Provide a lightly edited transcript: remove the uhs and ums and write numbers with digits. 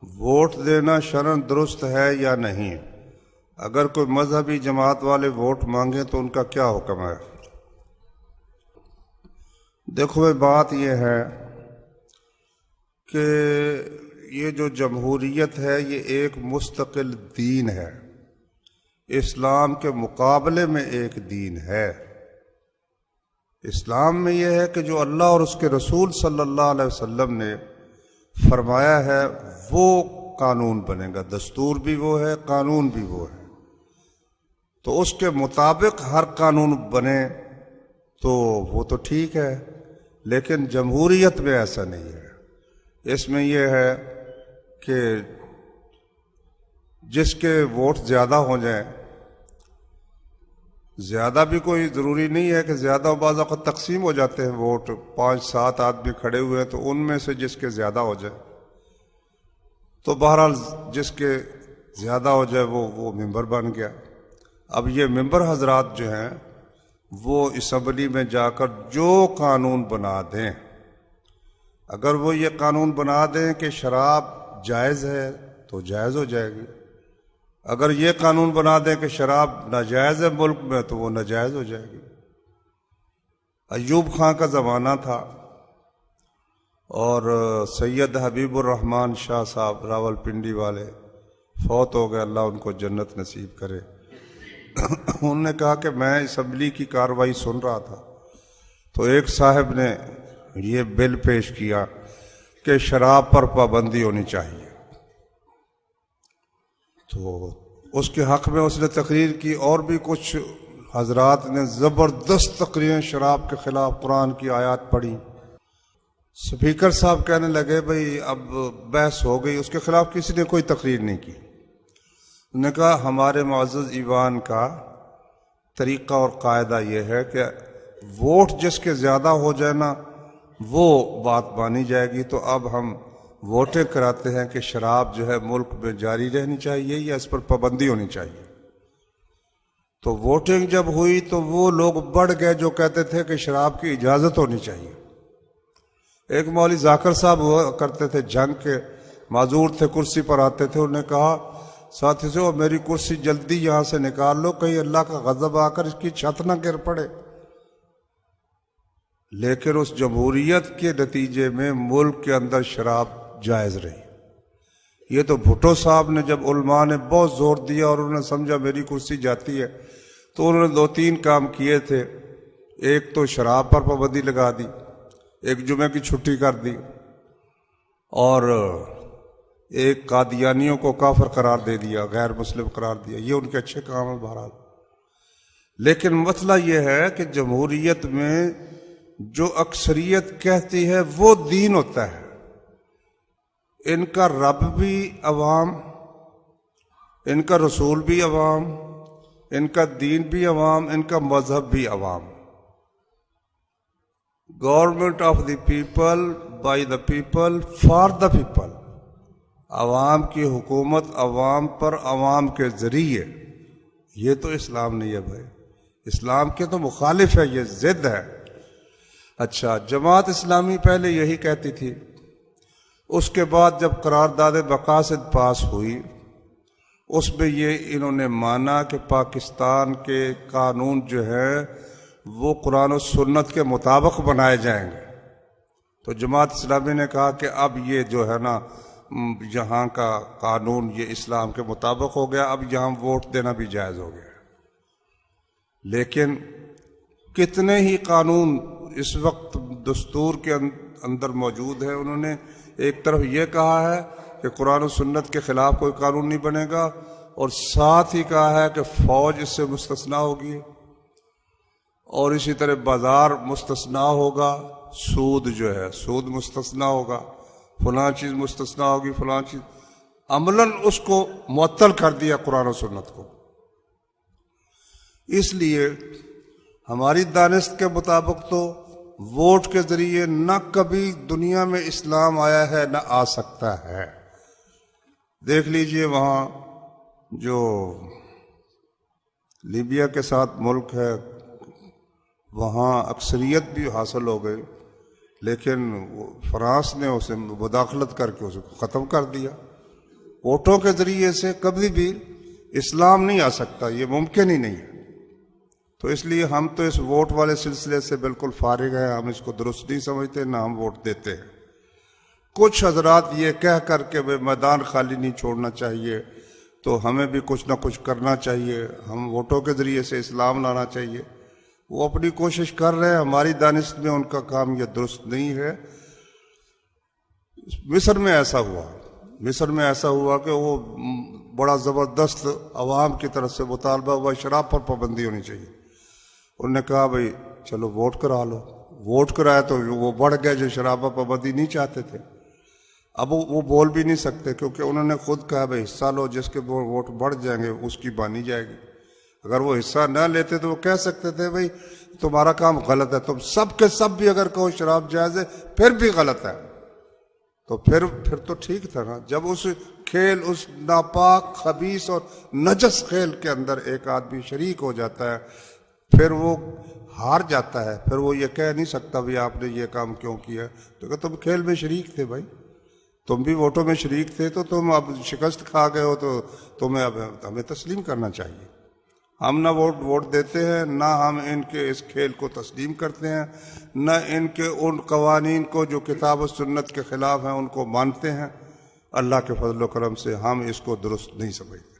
Vote دینا شرعاً درست ہے یا نہیں؟ اگر کوئی مذہبی جماعت والے ووٹ مانگیں تو ان کا کیا حکم ہے؟ دیکھو بھائی، بات یہ ہے کہ یہ جو جمہوریت ہے یہ ایک مستقل دین ہے، اسلام کے مقابلے میں ایک دین ہے۔ اسلام میں یہ ہے کہ جو اللہ اور اس کے رسول صلی اللہ علیہ وسلم نے فرمایا ہے وہ قانون بنے گا، دستور بھی وہ ہے، قانون بھی وہ ہے، تو اس کے مطابق ہر قانون بنے تو وہ تو ٹھیک ہے۔ لیکن جمہوریت میں ایسا نہیں ہے، اس میں یہ ہے کہ جس کے ووٹ زیادہ ہو جائیں، زیادہ بھی کوئی ضروری نہیں ہے کہ زیادہ بعض اوقات تقسیم ہو جاتے ہیں ووٹ، 5-7 آدمی کھڑے ہوئے ہیں تو ان میں سے جس کے زیادہ ہو جائے تو بہرحال جس کے زیادہ ہو جائے وہ ممبر بن گیا۔ اب یہ ممبر حضرات جو ہیں وہ اسمبلی میں جا کر جو قانون بنا دیں، اگر وہ یہ قانون بنا دیں کہ شراب جائز ہے تو جائز ہو جائے گی، اگر یہ قانون بنا دیں کہ شراب ناجائز ہے ملک میں تو وہ ناجائز ہو جائے گی۔ ایوب خان کا زمانہ تھا اور سید حبیب الرحمن شاہ صاحب راول پنڈی والے فوت ہو گئے، اللہ ان کو جنت نصیب کرے۔ انہوں نے کہا کہ میں اسمبلی کی کارروائی سن رہا تھا تو ایک صاحب نے یہ بل پیش کیا کہ شراب پر پابندی ہونی چاہیے، تو اس کے حق میں اس نے تقریر کی، اور بھی کچھ حضرات نے زبردست تقریریں شراب کے خلاف قرآن کی آیات پڑھی۔ سپیکر صاحب کہنے لگے بھئی اب بحث ہو گئی، اس کے خلاف کسی نے کوئی تقریر نہیں کی۔ انہوں نے کہا ہمارے معزز ایوان کا طریقہ اور قاعدہ یہ ہے کہ ووٹ جس کے زیادہ ہو جائے نا وہ بات مانی جائے گی، تو اب ہم ووٹیں کراتے ہیں کہ شراب جو ہے ملک میں جاری رہنی چاہیے یا اس پر پابندی ہونی چاہیے۔ تو ووٹنگ جب ہوئی تو وہ لوگ بڑھ گئے جو کہتے تھے کہ شراب کی اجازت ہونی چاہیے۔ ایک مولوی ذاکر صاحب ہوا کرتے تھے، جنگ کے معذور تھے، کرسی پر آتے تھے، انہوں نے کہا ساتھی سے میری کرسی جلدی یہاں سے نکال لو، کہیں اللہ کا غضب آ کر اس کی چھت نہ گر پڑے۔ لیکن اس جمہوریت کے نتیجے میں ملک کے اندر شراب جائز رہی۔ یہ تو بھٹو صاحب نے جب علماء نے بہت زور دیا اور انہوں نے سمجھا میری کرسی جاتی ہے تو انہوں نے 2-3 کام کیے تھے۔ ایک تو شراب پر پابندی لگا دی، ایک جمعہ کی چھٹی کر دی، اور ایک قادیانیوں کو کافر قرار دے دیا، غیر مسلم قرار دیا۔ یہ ان کے اچھے کام ہیں بہرحال۔ لیکن مسئلہ یہ ہے کہ جمہوریت میں جو اکثریت کہتی ہے وہ دین ہوتا ہے۔ ان کا رب بھی عوام، ان کا رسول بھی عوام، ان کا دین بھی عوام، ان کا مذہب بھی عوام۔ Government of the people, by the people, for the people. عوام کی حکومت عوام پر، عوام کے ذریعے۔ یہ تو اسلام نہیں ہے بھائی، اسلام کے تو مخالف ہے، یہ ضد ہے۔ اچھا، جماعت اسلامی پہلے یہی کہتی تھی، اس کے بعد جب قرارداد مقاصد پاس ہوئی اس میں یہ انہوں نے مانا کہ پاکستان کے قانون جو ہے وہ قرآن و سنت کے مطابق بنائے جائیں گے۔ تو جماعت اسلامی نے کہا کہ اب یہ جو ہے نا یہاں کا قانون یہ اسلام کے مطابق ہو گیا، اب یہاں ووٹ دینا بھی جائز ہو گیا۔ لیکن کتنے ہی قانون اس وقت دستور کے اندر موجود ہیں، انہوں نے ایک طرف یہ کہا ہے کہ قرآن و سنت کے خلاف کوئی قانون نہیں بنے گا، اور ساتھ ہی کہا ہے کہ فوج اس سے مستثنا ہوگی، اور اسی طرح بازار مستثنا ہوگا، سود جو ہے سود مستثنا ہوگا، فلاں چیز مستثنا ہوگی، فلاں چیز۔ عملاً اس کو معطل کر دیا قرآن و سنت کو۔ اس لیے ہماری دانست کے مطابق تو ووٹ کے ذریعے نہ کبھی دنیا میں اسلام آیا ہے نہ آ سکتا ہے۔ دیکھ لیجئے وہاں جو لیبیا کے ساتھ ملک ہے وہاں اکثریت بھی حاصل ہو گئی، لیکن فرانس نے اسے مداخلت کر کے اسے ختم کر دیا۔ ووٹوں کے ذریعے سے کبھی بھی اسلام نہیں آ سکتا، یہ ممکن ہی نہیں ہے۔ تو اس لیے ہم تو اس ووٹ والے سلسلے سے بالکل فارغ ہیں، ہم اس کو درست نہیں سمجھتے، نہ ہم ووٹ دیتے ہیں۔ کچھ حضرات یہ کہہ کر کے میدان خالی نہیں چھوڑنا چاہیے، تو ہمیں بھی کچھ نہ کچھ کرنا چاہیے، ہم ووٹوں کے ذریعے سے اسلام لانا چاہیے۔ وہ اپنی کوشش کر رہے ہیں، ہماری دانست میں ان کا کام یہ درست نہیں ہے۔ مصر میں ایسا ہوا کہ وہ بڑا زبردست عوام کی طرف سے مطالبہ ہوا شراب پر پابندی ہونی چاہیے۔ انہوں نے کہا بھئی چلو ووٹ کرا لو، ووٹ کرایا تو وہ بڑھ گئے جو شراب پر پابندی نہیں چاہتے تھے۔ اب وہ بول بھی نہیں سکتے کیونکہ انہوں نے خود کہا بھئی حصہ لو، جس کے ووٹ بڑھ جائیں گے اس کی بانی جائے گی۔ اگر وہ حصہ نہ لیتے تو وہ کہہ سکتے تھے بھئی تمہارا کام غلط ہے، تم سب کے سب بھی اگر کہو شراب جائز ہے پھر بھی غلط ہے، تو پھر تو ٹھیک تھا نا۔ جب اس کھیل، اس ناپاک خبیث اور نجس کھیل کے اندر ایک آدمی شریک ہو جاتا ہے پھر وہ ہار جاتا ہے، پھر وہ یہ کہہ نہیں سکتا بھی آپ نے یہ کام کیوں کیا، تو کہ تم کھیل میں شریک تھے بھائی، تم بھی ووٹوں میں شریک تھے، تو تم اب شکست کھا گئے ہو تو تمہیں اب ہمیں تسلیم کرنا چاہیے۔ ہم نہ ووٹ دیتے ہیں، نہ ہم ان کے اس کھیل کو تسلیم کرتے ہیں، نہ ان کے ان قوانین کو جو کتاب و سنت کے خلاف ہیں ان کو مانتے ہیں۔ اللہ کے فضل و کرم سے ہم اس کو درست نہیں سمجھتے۔